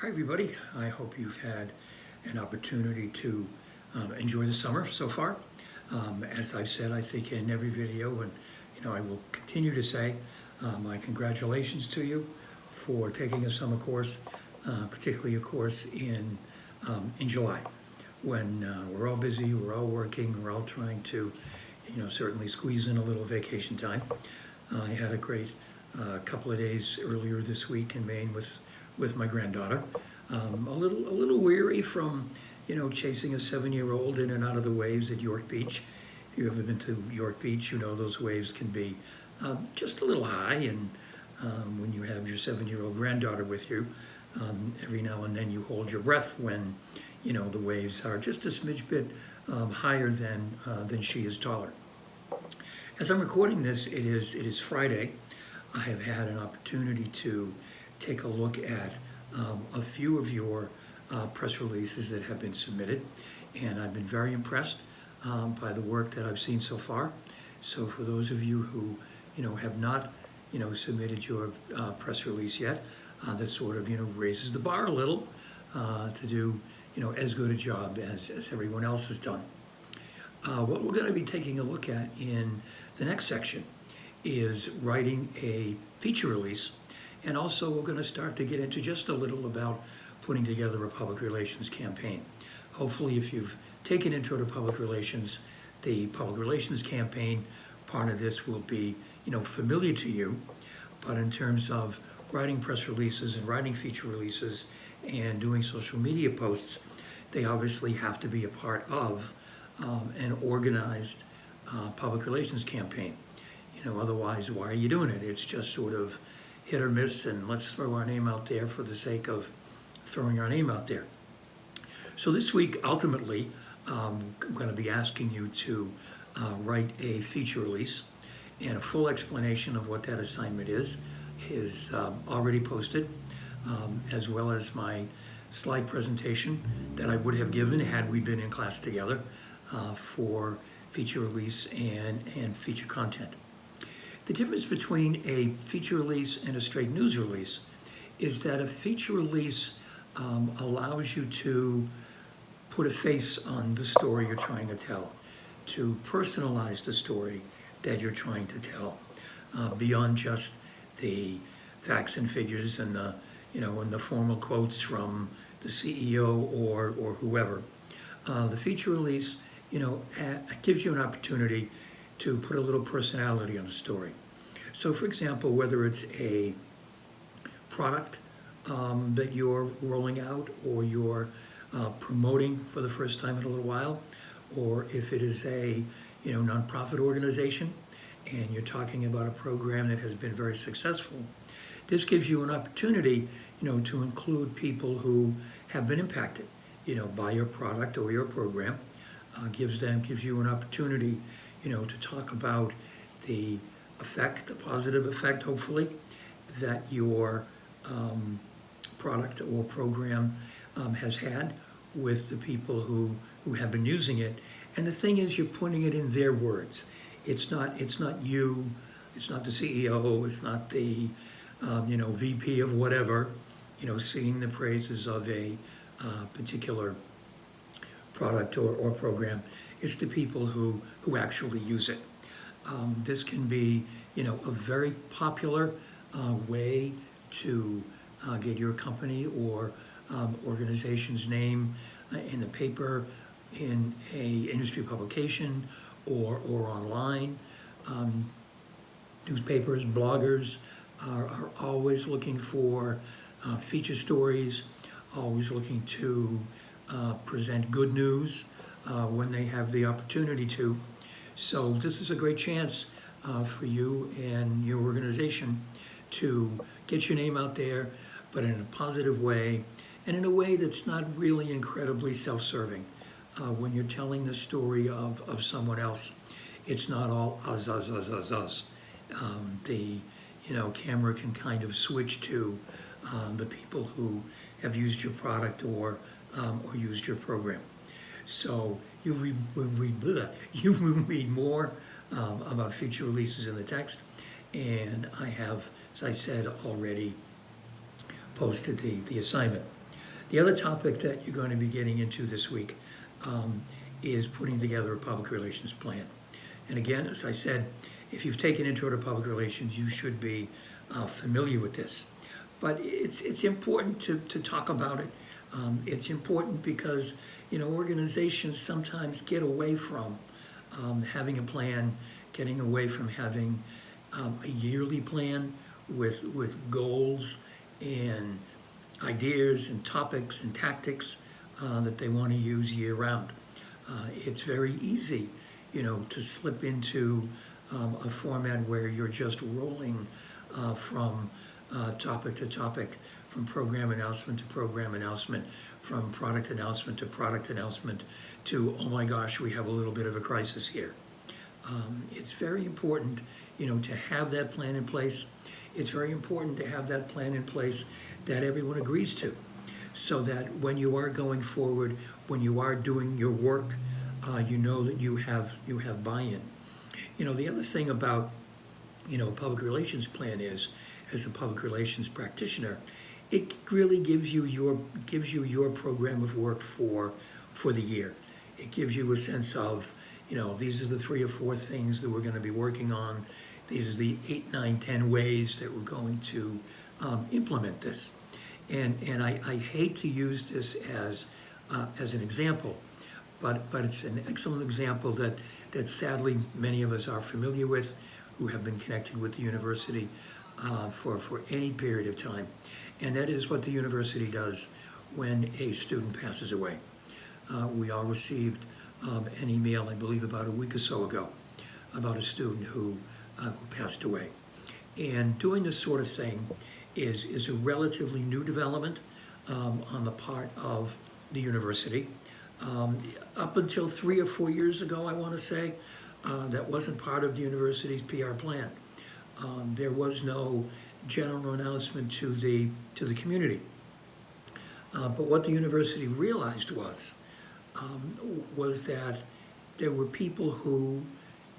Hi, everybody. I hope you've had an opportunity to enjoy the summer so far. As I've said, I think in every video, and I will continue to say, my congratulations to you for taking a summer course, particularly a course in July, when we're all busy, we're all working, we're all trying to, certainly squeeze in a little vacation time. I had a great couple of days earlier this week in Maine with my granddaughter. A little weary from chasing a 7-year-old in and out of the waves at York Beach. If you've ever been to York Beach, you know those waves can be just a little high, and when you have your 7-year-old granddaughter with you, every now and then you hold your breath when the waves are just a smidge bit higher than she is taller. As I'm recording this, it is Friday. I have had an opportunity to take a look at a few of your press releases that have been submitted, and I've been very impressed by the work that I've seen so far. So for those of you who have not submitted your press release yet, that sort of raises the bar a little to do as good a job as everyone else has done. What we're going to be taking a look at in the next section is writing a feature release, and also we're going to start to get into just a little about putting together a public relations campaign. Hopefully, if you've taken intro to public relations, the public relations campaign part of this will be familiar to you. But in terms of writing press releases and writing feature releases and doing social media posts, they obviously have to be a part of an organized public relations campaign. Otherwise, why are you doing it? It's just sort of hit or miss, and let's throw our name out there for the sake of throwing our name out there. So this week, ultimately, I'm going to be asking you to write a feature release, and a full explanation of what that assignment is already posted, as well as my slide presentation that I would have given had we been in class together for feature release and feature content. The difference between a feature release and a straight news release is that a feature release allows you to put a face on the story you're trying to tell, to personalize the story that you're trying to tell, beyond just the facts and figures and the formal quotes from the CEO or whoever. The feature release, gives you an opportunity to put a little personality on the story. So, for example, whether it's a product that you're rolling out or you're promoting for the first time in a little while, or if it is a nonprofit organization and you're talking about a program that has been very successful, this gives you an opportunity to include people who have been impacted by your product or your program. Gives you an opportunity to talk about the positive effect, hopefully, that your product or program has had with the people who have been using it. And the thing is, you're putting it in their words. It's not you, it's not the CEO, it's not the VP of whatever, singing the praises of a particular product or program. It's the people who actually use it. This can be a very popular way to get your company or organization's name in the paper, in a industry publication, or online. Newspapers, bloggers are always looking for feature stories, always looking to present good news when they have the opportunity to. So this is a great chance for you and your organization to get your name out there, but in a positive way, and in a way that's not really incredibly self-serving. When you're telling the story of someone else, it's not all us. The camera can kind of switch to the people who have used your product or used your program. So you will read more about feature releases in the text, and I have, as I said, already posted the assignment. The other topic that you're going to be getting into this week is putting together a public relations plan. And again, as I said, if you've taken Intro to Public Relations, you should be familiar with this. But it's important to talk about it. It's important because, organizations sometimes get away from having a plan, getting away from having a yearly plan with goals and ideas and topics and tactics that they want to use year round. It's very easy, to slip into a format where you're just rolling from topic to topic, from program announcement to program announcement, from product announcement to product announcement, to, oh my gosh, we have a little bit of a crisis here. It's very important, to have that plan in place. It's very important to have that plan in place that everyone agrees to, so that when you are going forward, when you are doing your work, you know that you have buy-in. The other thing about, public relations plan is, as a public relations practitioner, it really gives you your program of work for the year. It gives you a sense of, these are the 3 or 4 things that we're going to be working on. These are the 8, 9, 10 ways that we're going to implement this. And I hate to use this as an example, but it's an excellent example that sadly many of us are familiar with, who have been connected with the university for any period of time. And that is what the university does when a student passes away. We all received an email, I believe about a week or so ago, about a student who passed away. And doing this sort of thing is a relatively new development on the part of the university. Up until 3 or 4 years ago, I want to say, that wasn't part of the university's PR plan. There was no general announcement to the community. But what the university realized was that there were people who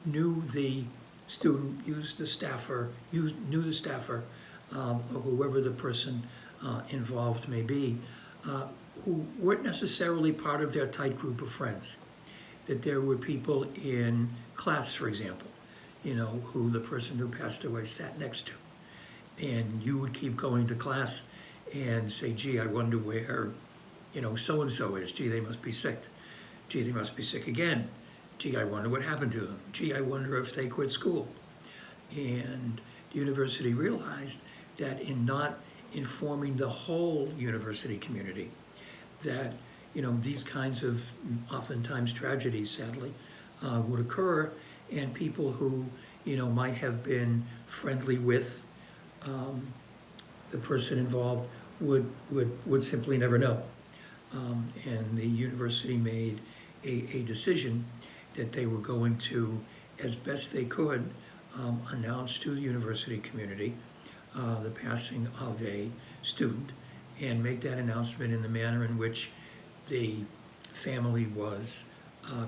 knew the student, knew the staffer, or whoever the person involved may be, who weren't necessarily part of their tight group of friends. That there were people in class, for example, who the person who passed away sat next to. And you would keep going to class and say, gee, I wonder where, so-and-so is. Gee, they must be sick. Gee, they must be sick again. Gee, I wonder what happened to them. Gee, I wonder if they quit school. And the university realized that in not informing the whole university community, that these kinds of oftentimes tragedies, sadly, would occur, and people who might have been friendly with the person involved would simply never know. And the university made a decision that they were going to, as best they could, announce to the university community the passing of a student, and make that announcement in the manner in which the family was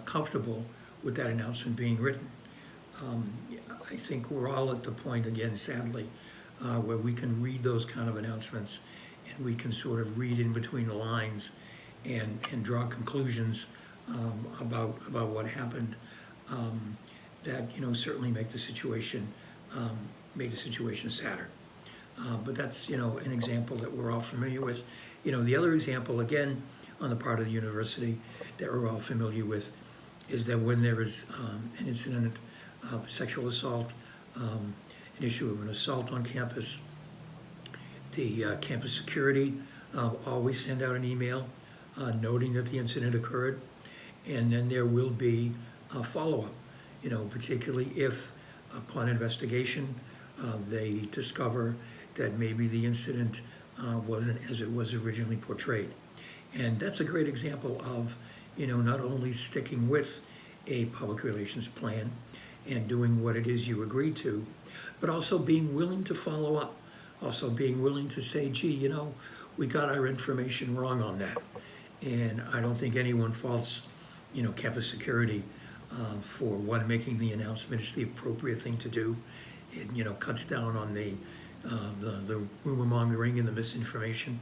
comfortable with that announcement being written. I think we're all at the point, again, sadly, where we can read those kind of announcements, and we can sort of read in between the lines and draw conclusions about what happened that certainly make the situation sadder. But that's an example that we're all familiar with. The other example, again, on the part of the university that we're all familiar with, is that when there is an incident of sexual assault, an issue of an assault on campus, the campus security always send out an email noting that the incident occurred, and then there will be a follow-up, particularly if upon investigation they discover that maybe the incident wasn't as it was originally portrayed. And that's a great example of, not only sticking with a public relations plan and doing what it is you agreed to, but also being willing to follow up, also being willing to say, gee, we got our information wrong on that. And I don't think anyone faults, campus security for one, making the announcement. It's the appropriate thing to do. It, cuts down on the rumor mongering and the misinformation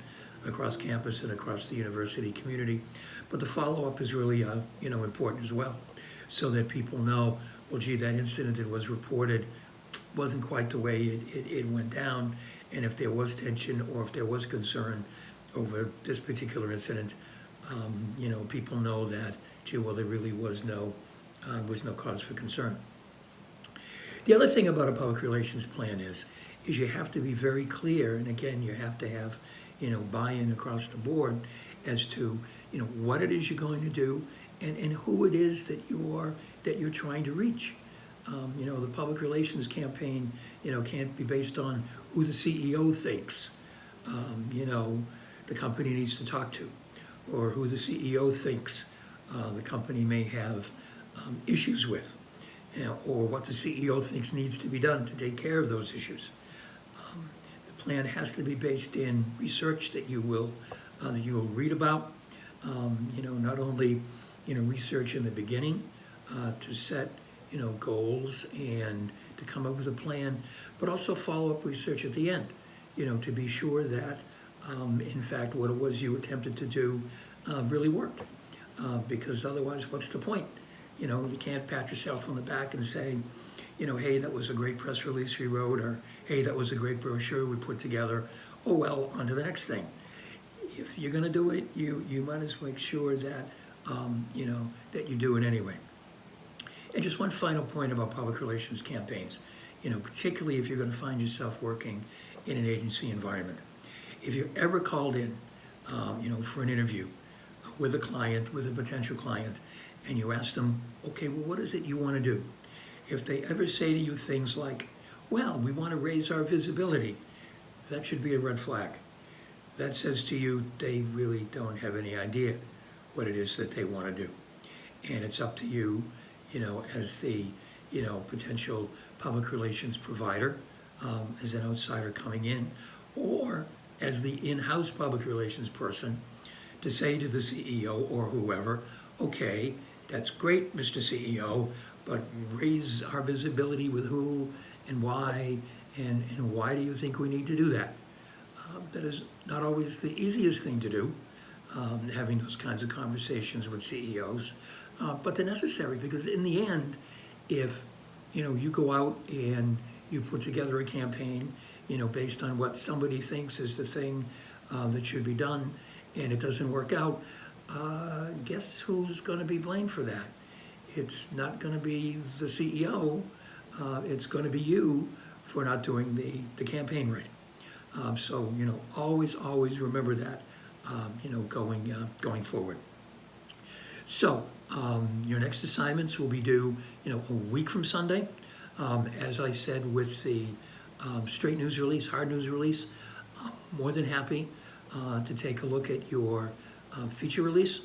across campus and across the university community. But the follow-up is really, important as well, so that people know, well, gee, that incident that was reported wasn't quite the way it went down, and if there was tension or if there was concern over this particular incident, people know that, gee, well, there really was no cause for concern. The other thing about a public relations plan is you have to be very clear, and again, you have to have, buy-in across the board as to, what it is you're going to do and who it is that you're trying to reach. The public relations campaign, can't be based on who the CEO thinks, the company needs to talk to, or who the CEO thinks the company may have issues with, or what the CEO thinks needs to be done to take care of those issues. The plan has to be based in research that you will read about. Not only research in the beginning to set goals and to come up with a plan, but also follow-up research at the end, to be sure that in fact what it was you attempted to do really worked. Because otherwise, what's the point? You can't pat yourself on the back and say, hey, that was a great press release we wrote, or hey, that was a great brochure we put together. Oh well, on to the next thing. If you're going to do it, you might as well make sure that that you do it anyway. And just one final point about public relations campaigns, particularly if you're going to find yourself working in an agency environment. If you're ever called in, for an interview with a client, with a potential client, and you ask them, okay, well, what is it you want to do? If they ever say to you things like, well, we want to raise our visibility, that should be a red flag. That says to you, they really don't have any idea what it is that they want to do. And it's up to you, as the, potential public relations provider, as an outsider coming in, or as the in-house public relations person, to say to the CEO or whoever, okay, that's great, Mr. CEO, but raise our visibility with who and why, and why do you think we need to do that? That is not always the easiest thing to do, having those kinds of conversations with CEOs, but they're necessary, because in the end, if you go out and you put together a campaign, based on what somebody thinks is the thing that should be done, and it doesn't work out, guess who's going to be blamed for that? It's not going to be the CEO. It's going to be you for not doing the campaign right. So always remember that. Going forward. So your next assignments will be due a week from Sunday. As I said, with the straight news release, hard news release, I'm more than happy to take a look at your feature release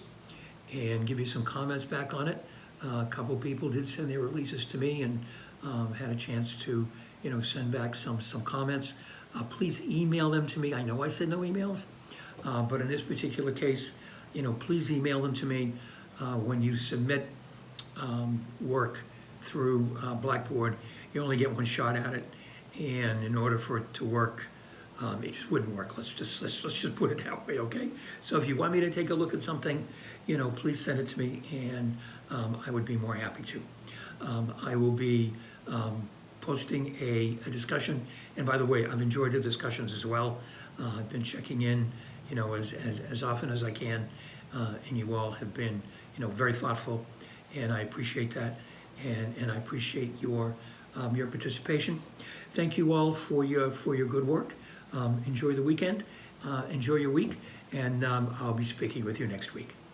and give you some comments back on it. A couple people did send their releases to me and had a chance to send back some comments. Please email them to me. I know I said no emails, but in this particular case, please email them to me when you submit work through Blackboard. You only get one shot at it, and in order for it to work, it just wouldn't work. Let's just put it that way, okay? So if you want me to take a look at something, please send it to me, and I would be more happy to. I will be posting a discussion, and by the way, I've enjoyed the discussions as well. I've been checking in, as often as I can, and you all have been, very thoughtful, and I appreciate that, and I appreciate your participation. Thank you all for your good work. Enjoy the weekend, enjoy your week, and I'll be speaking with you next week.